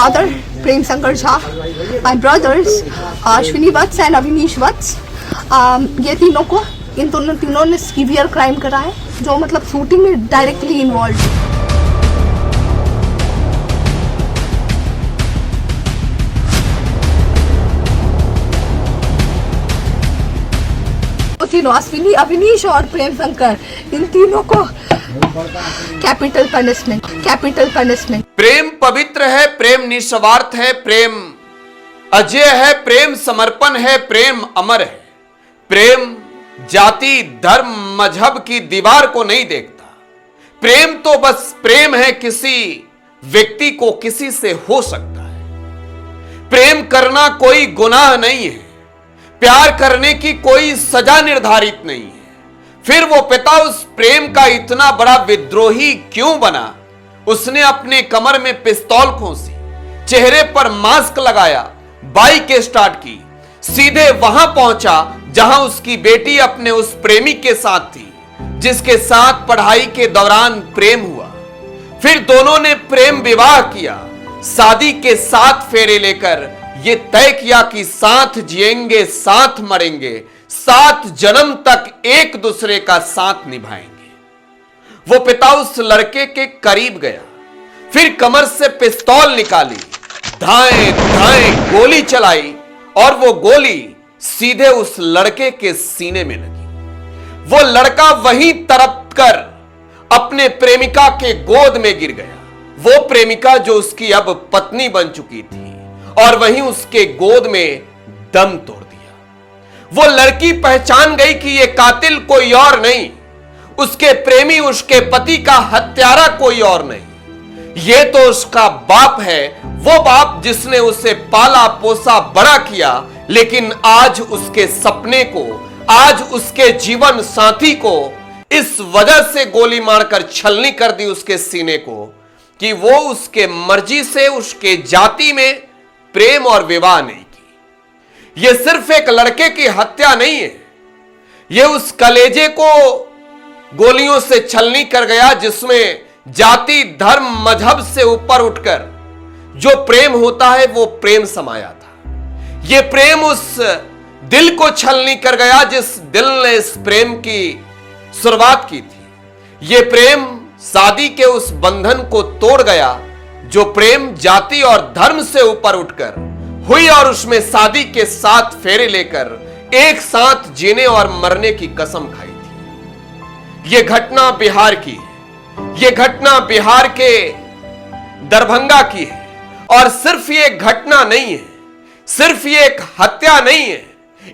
father, Prem Shankar Jha, my brothers, Ashwini Vats and Avinish Vats. ये तीनों को इन तीनों ने सीवियर क्राइम करा है, जो मतलब शूटिंग में डायरेक्टली इन्वॉल्व। तीनों अश्विनी, अविनीश और प्रेम शंकर, इन तीनों को कैपिटल पनिशमेंट। प्रेम पवित्र है, प्रेम निस्वार्थ है, प्रेम अजय है, प्रेम समर्पण है, प्रेम अमर है। प्रेम जाति धर्म मजहब की दीवार को नहीं देखता। प्रेम तो बस प्रेम है, किसी व्यक्ति को किसी से हो सकता है। प्रेम करना कोई गुनाह नहीं है, प्यार करने की कोई सजा निर्धारित नहीं है। फिर वो पिता उस प्रेम का इतना बड़ा विद्रोही क्यों बना? उसने अपने कमर में पिस्तौल खोसी, चेहरे पर मास्क लगाया, बाइक स्टार्ट की, सीधे वहां पहुंचा जहां उसकी बेटी अपने उस प्रेमी के साथ थी, जिसके साथ पढ़ाई के दौरान प्रेम हुआ। फिर दोनों ने प्रेम विवाह किया, शादी के 7 फेरे लेकर ये तय किया कि साथ जिएंगे, साथ मरेंगे, 7 जन्म तक एक दूसरे का साथ निभाएंगे। वो पिता उस लड़के के करीब गया, फिर कमर से पिस्तौल निकाली, धाए धाए गोली चलाई और वो गोली सीधे उस लड़के के सीने में लगी। वो लड़का वहीं तड़प कर अपने प्रेमिका के गोद में गिर गया। वो प्रेमिका जो उसकी अब पत्नी बन चुकी थी, और वहीं उसके गोद में दम तोड़ दिया। वो लड़की पहचान गई कि ये कातिल कोई और नहीं, उसके प्रेमी, उसके पति का हत्यारा कोई और नहीं, ये तो उसका बाप है। वो बाप जिसने उसे पाला पोसा बड़ा किया, लेकिन आज उसके सपने को, आज उसके जीवन साथी को इस वजह से गोली मारकर छलनी कर दी उसके सीने को कि वो उसके मर्जी से उसके जाति में प्रेम और विवाह नहीं की। यह सिर्फ एक लड़के की हत्या नहीं है, यह उस कलेजे को गोलियों से छलनी कर गया जिसमें जाति धर्म मजहब से ऊपर उठकर जो प्रेम होता है वो प्रेम समाया था। यह प्रेम उस दिल को छलनी कर गया जिस दिल ने इस प्रेम की शुरुआत की थी। यह प्रेम शादी के उस बंधन को तोड़ गया जो प्रेम जाति और धर्म से ऊपर उठकर हुई, और उसमें शादी के 7 फेरे लेकर एक साथ जीने और मरने की कसम खाई थी। यह घटना बिहार की है, यह घटना बिहार के दरभंगा की है। और सिर्फ ये घटना नहीं है, सिर्फ ये एक हत्या नहीं है,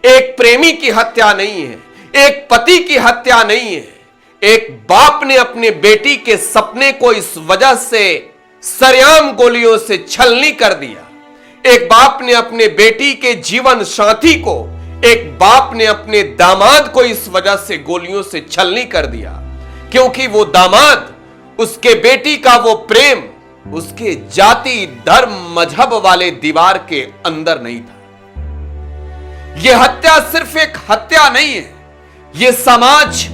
एक प्रेमी की हत्या नहीं है, एक पति की हत्या नहीं है, एक बाप ने अपने बेटी के सपने को इस वजह से सरेआम गोलियों से छलनी कर दिया। एक बाप ने अपने बेटी के जीवन साथी को, एक बाप ने अपने दामाद को इस वजह से गोलियों से छलनी कर दिया, क्योंकि वो दामाद, उसके बेटी का वो प्रेम उसके जाति धर्म मजहब वाले दीवार के अंदर नहीं था। यह हत्या सिर्फ एक हत्या नहीं है, यह समाज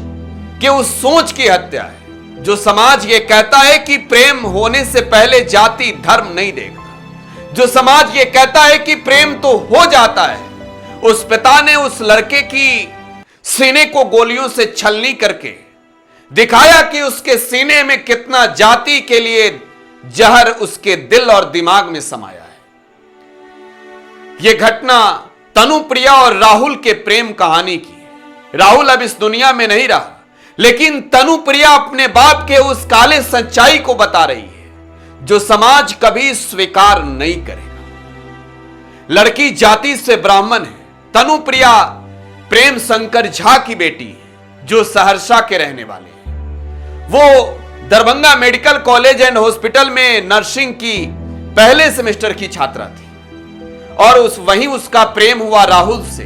के उस सोच की हत्या है जो समाज ये कहता है कि प्रेम होने से पहले जाति धर्म नहीं देखता, जो समाज ये कहता है कि प्रेम तो हो जाता है। उस पिता ने उस लड़के की सीने को गोलियों से छलनी करके दिखाया कि उसके सीने में कितना जाति के लिए जहर उसके दिल और दिमाग में समाया है। यह घटना तनुप्रिया और राहुल के प्रेम कहानी की है। राहुल अब इस दुनिया में नहीं रहा, लेकिन तनुप्रिया अपने बाप के उस काले सच्चाई को बता रही है जो समाज कभी स्वीकार नहीं करेगा। लड़की जाति से ब्राह्मण है। तनुप्रिया प्रेम शंकर झा की बेटी है जो सहरसा के रहने वाले हैं। वो Darbhanga medical college and hospital में नर्सिंग की पहले सेमेस्टर की छात्रा थी और वहीं उसका प्रेम हुआ राहुल से।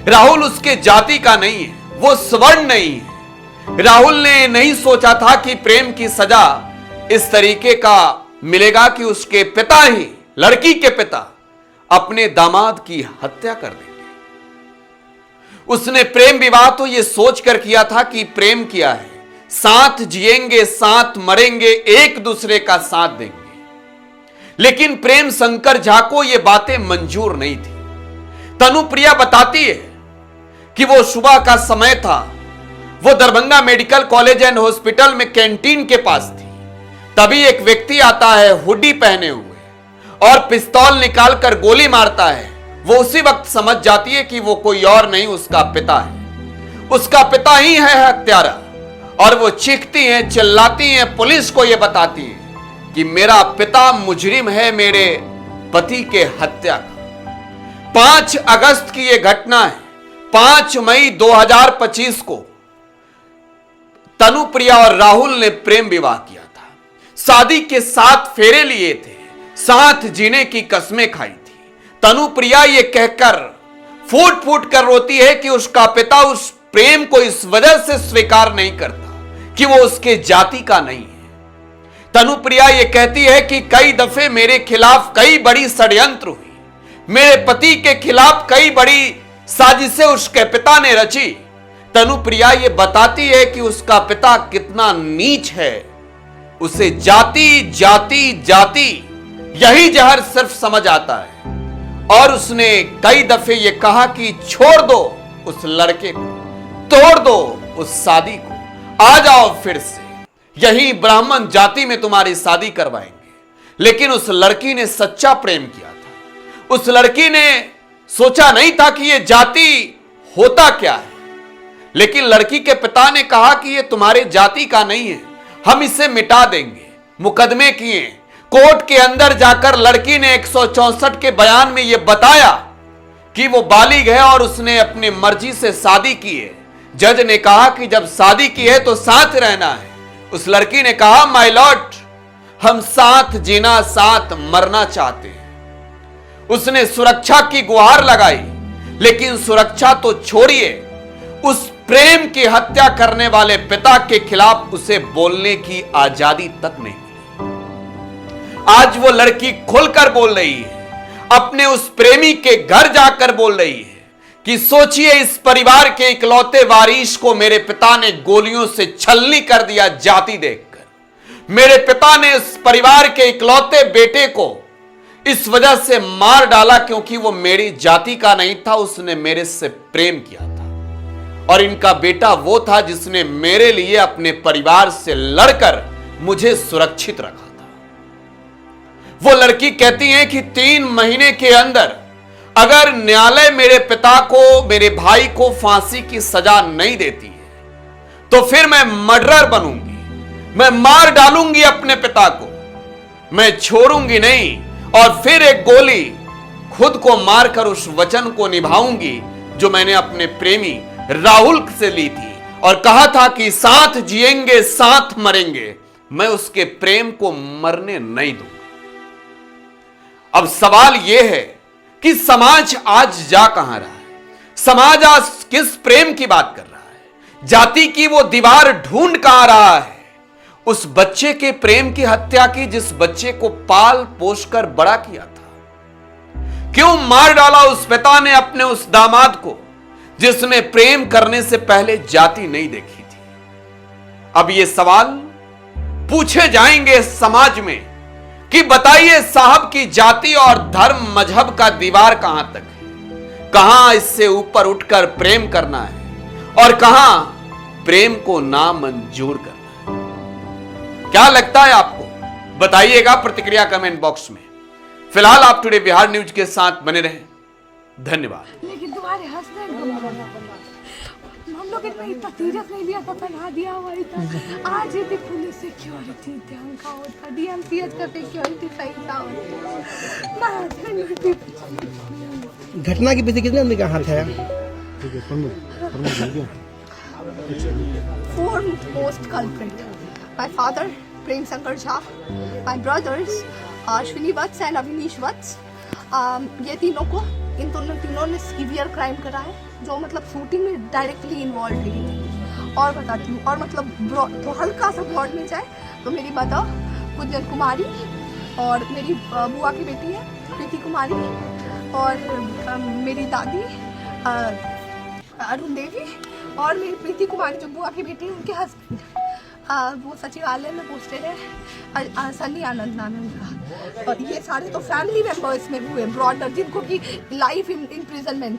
राहुल उसके जाति का नहीं है, वो स्वर्ण नहीं है। राहुल ने नहीं सोचा था कि प्रेम की सजा इस तरीके का मिलेगा कि उसके पिता ही, लड़की के पिता, अपने दामाद की हत्या कर देंगे। उसने प्रेम विवाह तो यह सोचकर किया था कि प्रेम किया है, साथ जिएंगे साथ मरेंगे, एक दूसरे का साथ देंगे। लेकिन प्रेम शंकर झा को यह बातें मंजूर नहीं थी। तनुप्रिया बताती है कि वो सुबह का समय था, वो Darbhanga medical college and hospital में कैंटीन के पास थी। तभी एक व्यक्ति आता है हुडी पहने हुए और पिस्तौल निकालकर गोली मारता है। वो उसी वक्त समझ जाती है कि वो कोई और नहीं, उसका पिता है, उसका पिता ही है हत्यारा। और वो चीखती हैं, चिल्लाती हैं, पुलिस को ये बताती हैं कि मेरा पिता मुजरिम है मेरे पति के हत्या का। 5 अगस्त की यह घटना है। 5 मई 2025 को तनुप्रिया और राहुल ने प्रेम विवाह किया था। शादी के 7 फेरे लिए थे, साथ जीने की कस्में खाई थी। तनुप्रिया ये कहकर फूट फूट कर रोती है कि उसका पिता उस प्रेम को इस वजह से स्वीकार नहीं करता कि वो उसके जाति का नहीं है। तनुप्रिया ये कहती है कि कई दफे मेरे खिलाफ कई बड़ी षड्यंत्र हुई, मेरे पति के खिलाफ कई बड़ी साजिशें उसके पिता ने रची। तनुप्रिया ये बताती है कि उसका पिता कितना नीच है, उसे जाति जाति जाति यही जहर सिर्फ समझ आता है। और उसने कई दफे ये कहा कि छोड़ दो उस लड़के को, तोड़ दो उस शादी को, आ जाओ फिर से, यही ब्राह्मण जाति में तुम्हारी शादी करवाएंगे। लेकिन उस लड़की ने सच्चा प्रेम किया था। उस लड़की ने सोचा नहीं था कि यह जाति होता क्या है। लेकिन लड़की के पिता ने कहा कि यह तुम्हारे जाति का नहीं है, हम इसे मिटा देंगे। मुकदमे किए, कोर्ट के अंदर जाकर लड़की ने 164 के बयान में यह बताया कि वो बालिग है और उसने अपनी मर्जी से शादी की है। जज ने कहा कि जब शादी की है तो साथ रहना है। उस लड़की ने कहा माय लॉर्ड, हम साथ जीना साथ मरना चाहते हैं। उसने सुरक्षा की गुहार लगाई, लेकिन सुरक्षा तो छोड़िए, उस प्रेम की हत्या करने वाले पिता के खिलाफ उसे बोलने की आजादी तक नहीं मिली। आज वो लड़की खुलकर बोल रही है, अपने उस प्रेमी के घर जाकर बोल रही है कि सोचिए इस परिवार के इकलौते वारिस को मेरे पिता ने गोलियों से छलनी कर दिया जाति देखकर। मेरे पिता ने इस परिवार के इकलौते बेटे को इस वजह से मार डाला क्योंकि वो मेरी जाति का नहीं था, उसने मेरे से प्रेम किया था। और इनका बेटा वो था जिसने मेरे लिए अपने परिवार से लड़कर मुझे सुरक्षित रखा था। वो लड़की कहती है कि 3 महीने के अंदर अगर न्यायालय मेरे पिता को, मेरे भाई को फांसी की सजा नहीं देती है तो फिर मैं मर्डरर बनूंगी, मैं मार डालूंगी अपने पिता को, मैं छोड़ूंगी नहीं। और फिर एक गोली खुद को मारकर उस वचन को निभाऊंगी जो मैंने अपने प्रेमी राहुल से ली थी और कहा था कि साथ जिएंगे साथ मरेंगे, मैं उसके प्रेम को मरने नहीं दूंगा। अब सवाल यह है कि समाज आज जा कहां रहा है? समाज आज किस प्रेम की बात कर रहा है? जाति की वो दीवार ढूंढ कहां रहा है? उस बच्चे के प्रेम की हत्या की जिस बच्चे को पाल पोस कर बड़ा किया था। क्यों मार डाला उस पिता ने अपने उस दामाद को जिसने प्रेम करने से पहले जाति नहीं देखी थी? अब ये सवाल पूछे जाएंगे समाज में कि बताइए साहब की जाति और धर्म मजहब का दीवार कहां तक है? कहां इससे ऊपर उठकर प्रेम करना है और कहां प्रेम को नामंजूर करना है? क्या लगता है आपको? बताइएगा प्रतिक्रिया कमेंट बॉक्स में। फिलहाल आप टुडे बिहार न्यूज के साथ बने रहें। धन्यवाद। लेकिन तुम्हारे हस्बैंड हम लोग इतना सीरियस नहीं लिया था, पढ़ा दिया हमारी था। आज ये पुलिस सिक्योरिटी ध्यान का होता, डीएमसीएच का सिक्योरिटी सही था। घटना के पीछे कितने आदमी का हाथ है? Foremost culprit, my father Prem Shankar Jha, my brothers Ashwini Vats and Avinish Vats. ये इन तीनों ने सीवियर क्राइम करा है, जो मतलब शूटिंग में डायरेक्टली इन्वॉल्व रही थी। और बताती हूँ, और मतलब तो हल्का सा ब्रॉड में जाए तो मेरी मदर गुंजन कुमारी और मेरी बुआ की बेटी है प्रीति कुमारी और मेरी दादी अरुण देवी और मेरी प्रीति कुमारी जो बुआ की बेटी है उनके हस्बैंड वो सचिवालय में पोस्टेड है, सनी आनंद नाम है उनका। और ये सारे तो फैमिली मेंबर्स में हुए ब्रॉडर, जिनको कि लाइफ इम्प्रिजनमेंट,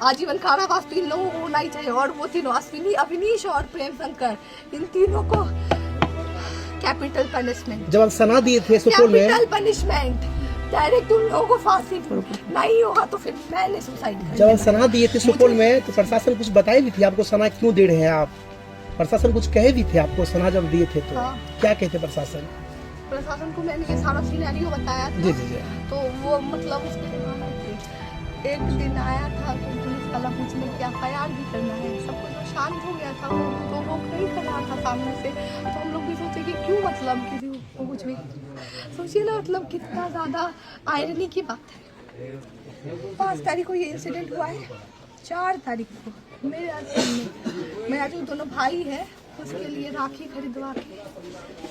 आजीवन कारावास 3 लोगों को होना ही चाहिए। और वो तीनों अश्विनी, अविनीश और प्रेम शंकर, इन तीनों को कैपिटल पनिशमेंट, जब आप सना दिए थे सुपौल में, कैपिटल पनिशमेंट डायरेक्ट उन लोगों को फांसी नहीं होगा तो फिर मैंने सुसाइड कर जब आप सना दिए थे सुपौल में तो प्रशासन कुछ बताए भी थे आपको सना क्यों दे रहे हैं आप? प्रशासन कुछ कहे भी थे आपको सना जब दिए थे तो? हाँ। क्या कहते प्रशासन? प्रशासन को मैंने ये सारा सिनेरियो बताया था। जी जी जी। तो वो मतलब उसके दिमाग में थे। एक दिन आया था तो पुलिस वाला पूछने की FIR भी करना है, सब कुछ तो शांत हो गया था, वो रोक नहीं कर रहा था सामने से। तो हम लोग भी सोचे कि क्यों मतलब किसी को कुछ भी, सोचिए ना मतलब कितना ज़्यादा आयरनी की बात है। 5 तारीख को ये इंसिडेंट हुआ है, 4 तारीख को मेरा जो दोनों भाई है उसके लिए राखी खरीदवा के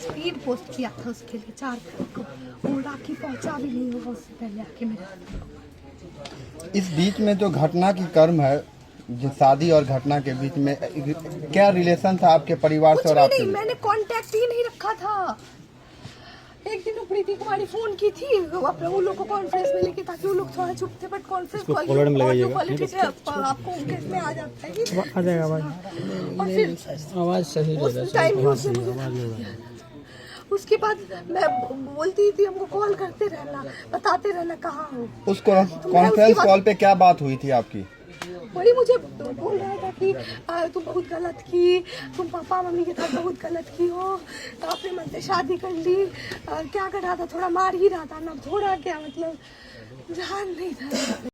स्पीड पोस्ट किया था उसके लिए 4 तारीख को, वो राखी पहुंचा भी नहीं होगा उससे पहले आके मेरे। इस बीच में जो घटना की क्रम है, जो शादी और घटना के बीच में क्या रिलेशन था आपके परिवार से कुछ और भी आपके? नहीं, मैंने कांटेक्ट ही नहीं रखा था। एक दिन प्रीति कुमारी फोन की थी अपने वो लोग को कॉन्फ्रेंस में लेके, ताकि वो लोग थोड़ा चुप थे, but conference call audio quality से आपको केस में आ जाता है, आ जाएगा आवाज। और फिर आवाज सही उस टाइम ही उसने मुझे, उसके बाद मैं बोलती थी हमको कॉल करते रहना, बताते रहना कहाँ हो। उस कॉन्फ्रेंस कॉल पे क्या बात हुई थी आपकी? वही मुझे बोल रहा था कि तुम बहुत गलत की, तुम पापा मम्मी के साथ बहुत गलत की हो, अपने मन से शादी कर ली, क्या कर रहा था, थोड़ा मार ही रहा था ना, थोड़ा क्या मतलब जान नहीं था।